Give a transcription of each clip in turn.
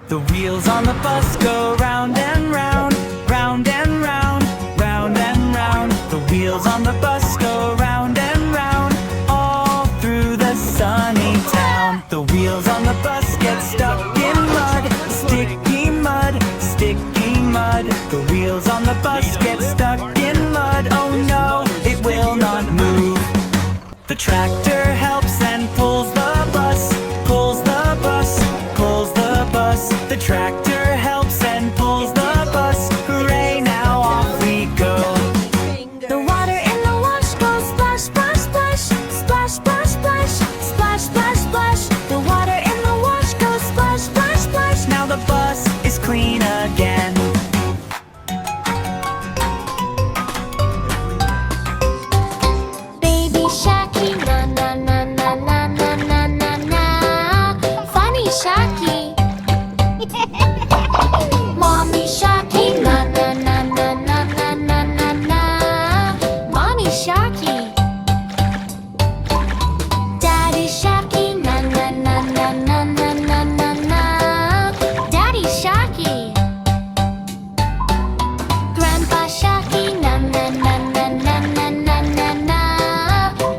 The wheels on the bus go round and round, round and round, round and round. The wheels on the bus go round and round, all through the sunny town. The wheels on the bus get stuck in mud, sticky mud, sticky mud. The wheels on the bus get stuck in mud, oh no, it will not move. The tractor helps and pulls the bus, pulls the bus, pulls the bus. The tractor helps and pulls the bus, hooray, now off we go. The water in the wash goes splash, splash, splash, splash, splash, splash, splash, splash, splash. The water in the wash goes splash, splash, splash. Now the bus is clean again. Baby Sharky, na na na na na na na na na. Funny Sharky. Mommy Sharky, na na na na na na na na na. Mommy Sharky. Daddy Sharky, na na na na na na na na na. Daddy Sharky. Grandpa Sharky, na na na na na na na na na.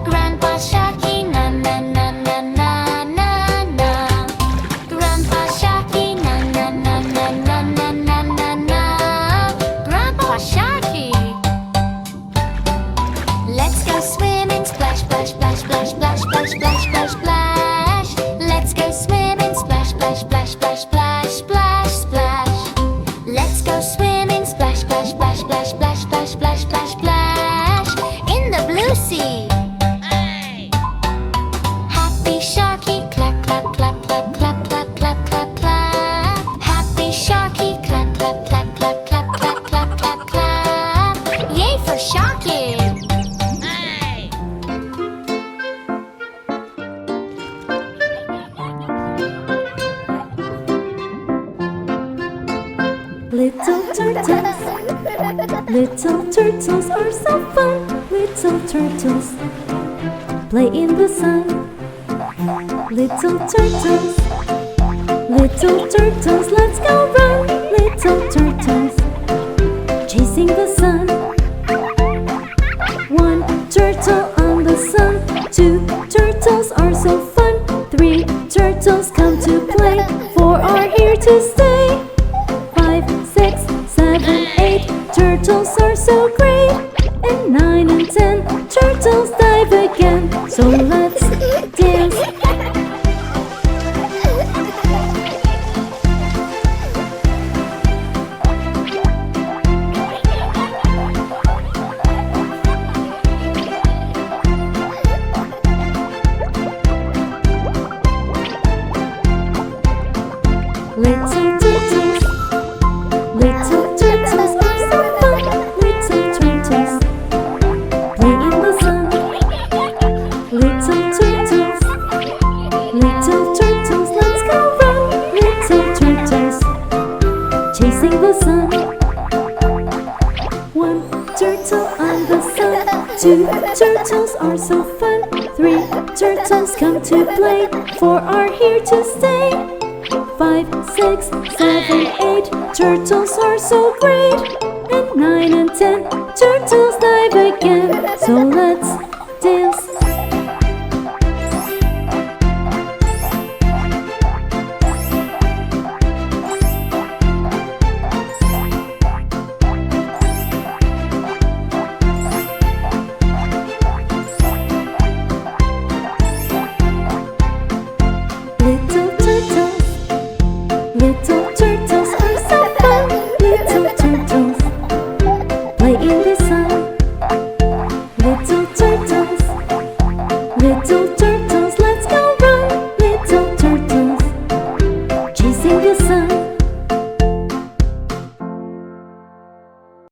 Grandpa Sharky, na na na na na na na. Grandpa Sharky, na na na na na na na na na. Grandpa Sharky. Let's go swimming, splash, splash, splash, splash, splash, splash, splash, splash, splash. Let's go swimming, splash, splash, splash, splash, splash, splash, splash. Let's go swimming, splash, splash, splash, splash, splash, splash, splash, splash, splash, in the blue sea. Happy Sharky, clap, clap, clap, clap, clap, clap, clap, clap, clap. Happy Sharky, clap, clap, clap, clap, clap, clap, clap, clap, clap. Yay for Sharky! Little turtles are so fun. Little turtles play in the sun. Little turtles, let's go run. Little turtles chasing the sun. One turtle on the sun. Two turtles are so fun. Three turtles come to play. Four are here to stay. 5, 6, 7, 8 turtles are so great. And 9 and 10 turtles dive again. So let's dance. Little turtles are so fun. Little turtles play in the sun. Little turtles, let's go run. Little turtles chasing the sun. One turtle on the sun. Two turtles are so fun. Three turtles come to play. Four are here to stay. 5, 6, 7, 8 turtles are so great. And 9 and 10 turtles dive again. So let's dance.